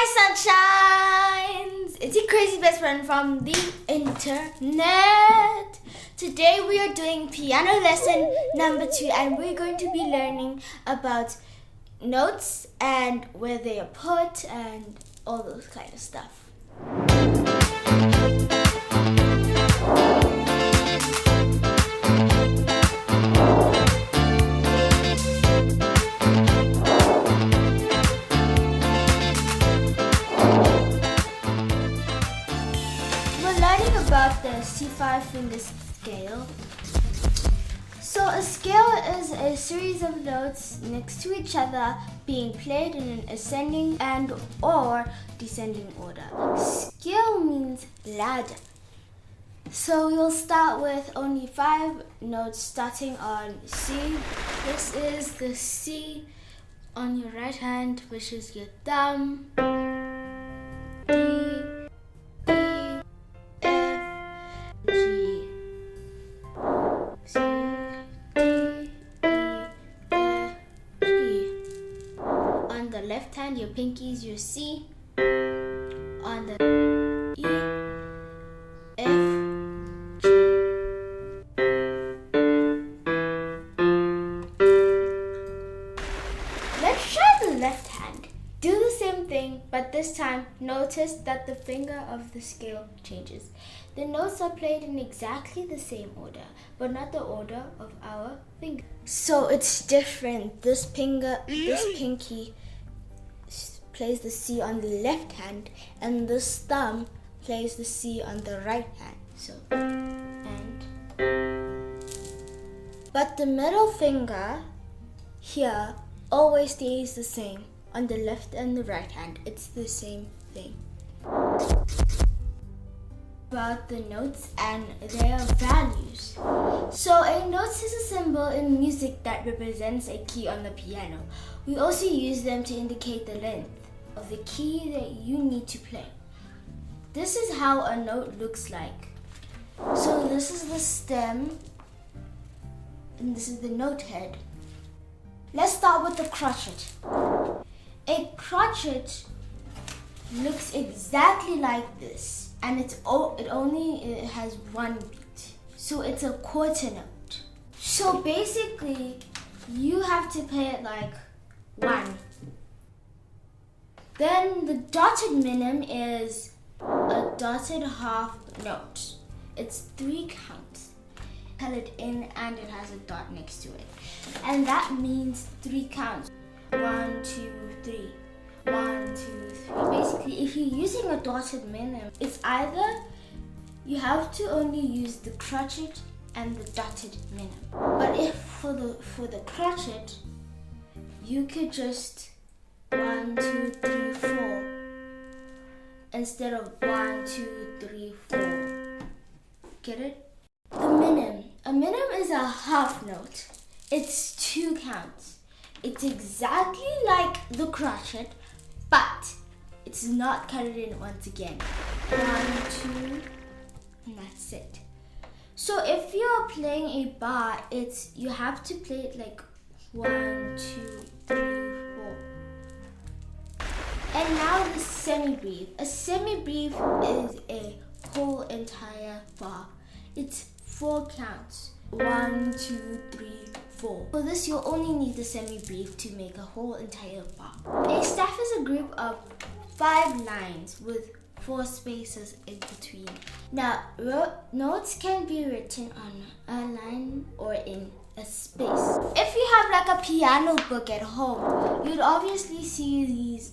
Hi sunshines! It's your crazy best friend from the internet. Today we are doing piano lesson number 2 and we're going to be learning about notes and where they are put and all those kind of stuff. About the C5 finger scale. So a scale is a series of notes next to each other being played in an ascending and or descending order. Scale means ladder. So you'll start with only 5 notes starting on C. This is the C on your right hand, which is your thumb. On the left hand, your pinky is your C. On the E, F, G. Let's try the left hand. Do the same thing, but this time notice that the finger of the scale changes. The notes are played in exactly the same order, but not the order of our finger. So it's different. This pinky plays the C on the left hand, and this thumb plays the C on the right hand. So, but the middle finger here always stays the same. On the left and the right hand, it's the same thing. About the notes and their values. So a note is a symbol in music that represents a key on the piano. We also use them to indicate the length of the key that you need to play. This is how a note looks like. So this is the stem and this is the note head. Let's start with the crotchet. A crotchet looks exactly like this, and it only has 1 beat. So it's a quarter note. So basically, you have to play it like 1. Then the dotted minim is a dotted half note. It's 3 counts. Colored in and it has a dot next to it. And that means 3 counts. 1, 2, 3. 1, 2, 3. Basically, if you're using a dotted minim, it's either you have to only use the crotchet and the dotted minim. But if for the crotchet, you could just 1, 2, 3, 4 instead of 1, 2, 3, 4. Get it? The minim. A minim is a half note. It's 2 counts. It's exactly like the crotchet, but it's not colored in once again. 1, 2, and that's it. So if you're playing a bar, you have to play it like 1, 2, 3, 4. And now the semi-brief. A semi-brief is a whole entire bar. It's 4 counts. 1, 2, 3, 4. For this, you'll only need the semi-brief to make a whole entire bar. A staff is a group of 5 lines with 4 spaces in between. Now, notes can be written on a line or in a space. If you have like a piano book at home, you'd obviously see these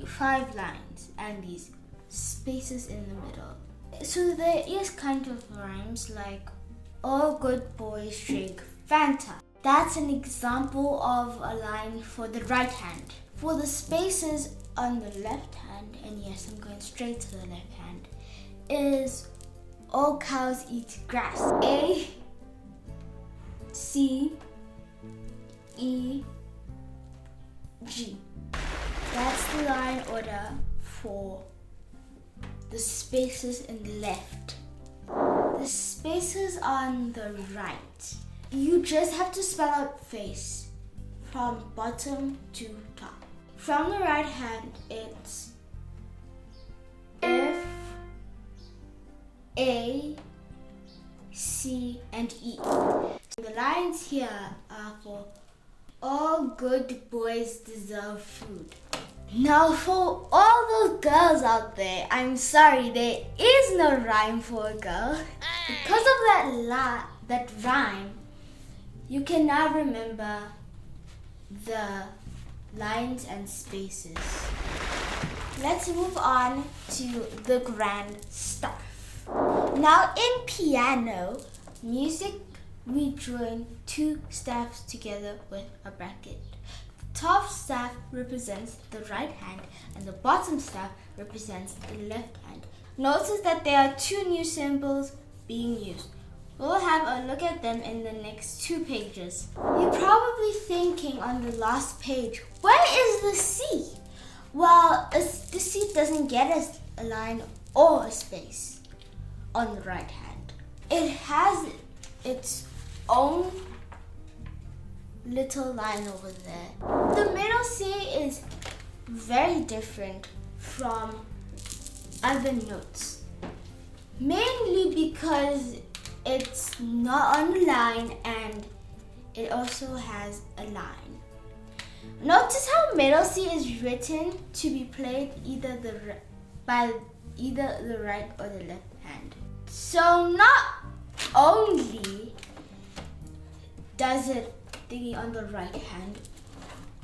5 lines and these spaces in the middle. So there is kind of rhymes like, all good boys drink Fanta. That's an example of a line for the right hand. For the spaces on the left hand, and yes, I'm going straight to the left hand, is all cows eat grass. A, C, E, G. That's the line order for the spaces in the left. The spaces on the right, you just have to spell out face from bottom to top. From the right hand, it's A, C, and E. The lines here are for all good boys deserve food. Now for all those girls out there, I'm sorry, there is no rhyme for a girl. Because of that rhyme, you can now remember the lines and spaces. Let's move on to the grand staff. Now in piano music, we join two staffs together with a bracket. The top staff represents the right hand and the bottom staff represents the left hand. Notice that there are two new symbols being used. We'll have a look at them in the next 2 pages. You're probably thinking on the last page, where is the C? Well, the C doesn't get us a line or a space on the right hand. It has its own little line over there. The middle C is very different from other notes, mainly because it's not on a line and it also has a line. Notice how middle C is written to be played by either the right or the left hand. So not only does it thingy on the right hand,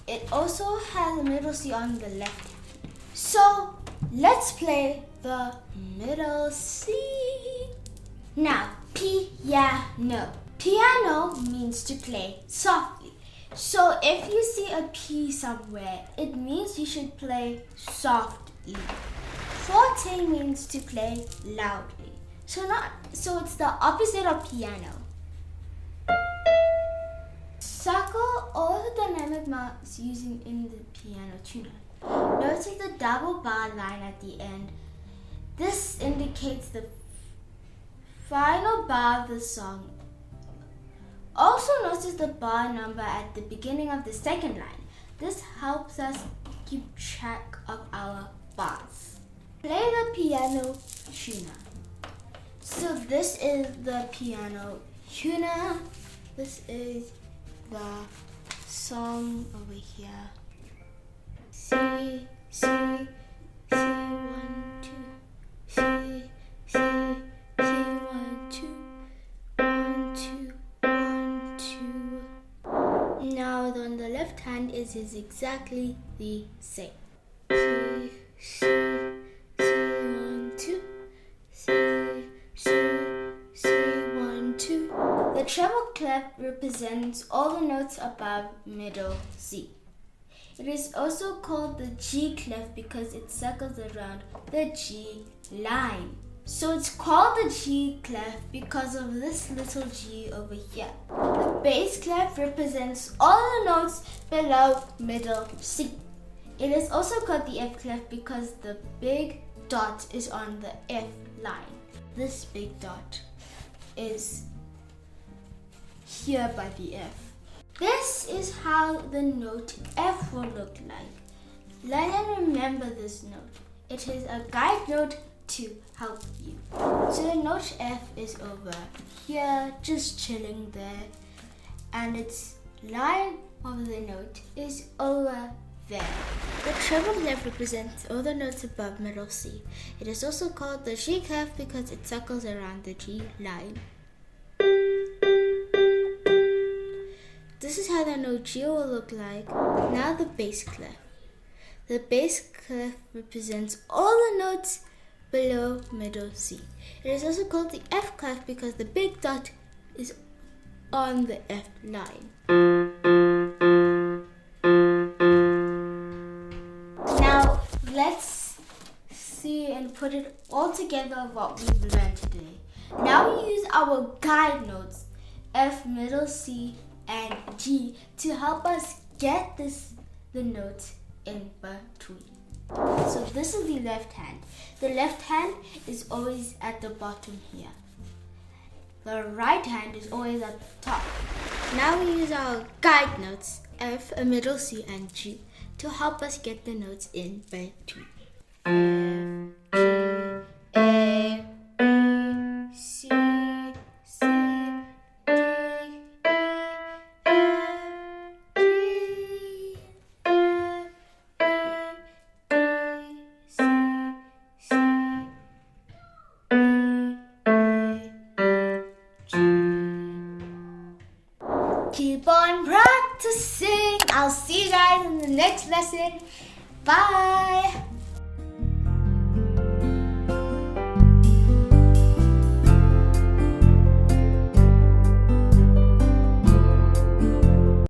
it also has a middle C on the left hand. So let's play the middle C. Now, piano. Piano means to play softly. So if you see a P somewhere, it means you should play softly. Forte means to play loudly. So it's the opposite of piano. Circle all the dynamic marks using in the piano tuner. Notice the double bar line at the end. This indicates the final bar of the song. Also notice the bar number at the beginning of the second line. This helps us keep track of our bars. Play the piano tuner. So this is the piano tuner. This is the song over here. C, C, C, 1, 2, C, C, C, 1, 2, 1, 2, 1, 2. Now on the left hand it is exactly the same. C, C, C, 1, 2, C, C, C, 1, 2. The treble clef represents all the notes above middle C. It is also called the G clef because it circles around the G line. So it's called the G clef because of this little G over here. The bass clef represents all the notes below middle C. It is also called the F clef because the big dot is on the F line. This big dot is here by the F. This is how the note F will look like. Learn and remember this note. It is a guide note to help you. So the note F is over here, just chilling there, and its line of the note is over there. The treble clef represents all the notes above middle C. It is also called the G clef because it circles around the G line. This is how the note G will look like. Now the bass clef. The bass clef represents all the notes below middle C. It is also called the F clef because the big dot is on the F line. Now let's see and put it all together what we've learned today. Now we use our guide notes F, middle C, and G to help us get the notes in between. So this is the left hand. The left hand is always at the bottom here. The right hand is always at the top. Now we use our guide notes F, a middle C, and G to help us get the notes in between. F, G, A, B, Keep on practicing. I'll see you guys in the next lesson. Bye.